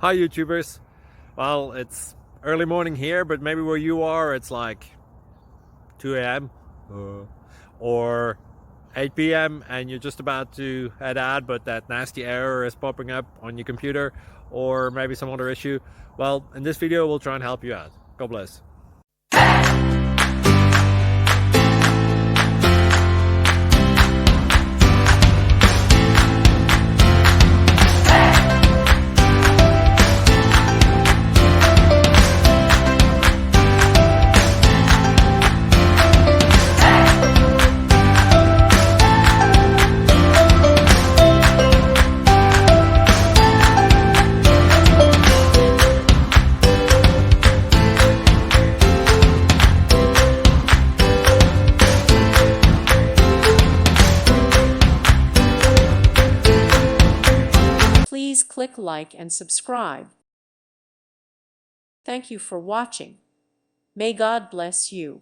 Hi YouTubers. Well, it's early morning here, but maybe where you are it's like 2 a.m. or 8 p.m. and you're just about to head out, but that nasty error is popping up on your computer, or maybe some other issue. Well, in this video we'll try and help you out. God bless. Please click like and subscribe. Thank you for watching. May God bless you.